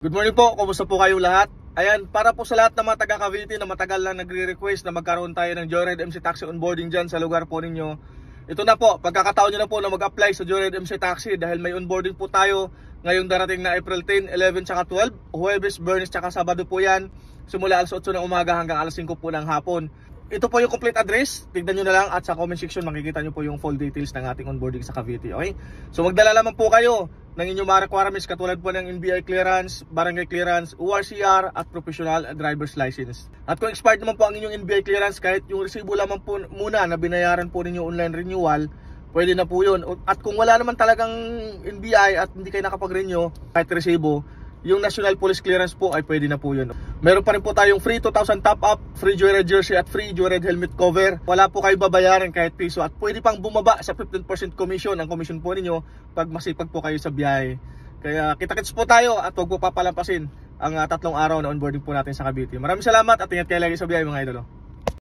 Good morning po, kumusta po kayong lahat? Ayan, para po sa lahat ng mga taga Cavite na matagal lang nagre-request na magkaroon tayo ng Joyride MC Taxi onboarding dyan sa lugar po ninyo. Ito na po, pagkakataon nyo na po na mag-apply sa Joyride MC Taxi dahil may onboarding po tayo ngayong darating na April 10, 11, tsaka 12. Huwebes, Biyernes, tsaka Sabado po yan. Simula alas 8 ng umaga hanggang alas 5 po ng hapon. Ito po yung complete address, tignan nyo na lang at sa comment section makikita nyo po yung full details ng ating onboarding sa Cavite, okay? So magdala lamang po kayo ng inyong mga requirements katulad po ng NBI clearance, barangay clearance, ORCR at professional driver's license. At kung expired naman po ang inyong NBI clearance, kahit yung resibo lamang po muna na binayaran po ninyo online renewal, pwede na po yun. At kung wala naman talagang NBI at hindi kayo nakapag-renew kahit resibo, yung National Police Clearance po ay pwede na po yun. Meron pa rin po tayong free 2,000 top up, free Joyride jersey at free Joyride helmet cover. Wala po kayo babayaran kahit piso at pwede pang bumaba sa 15% commission ang commission po ninyo pag masipag po kayo sa biyahe. Kaya kita-kits po tayo at huwag po papalampasin ang 3 araw na onboarding po natin sa Cavite. Maraming salamat at ingat kayo lagi sa biyahe mga idolo.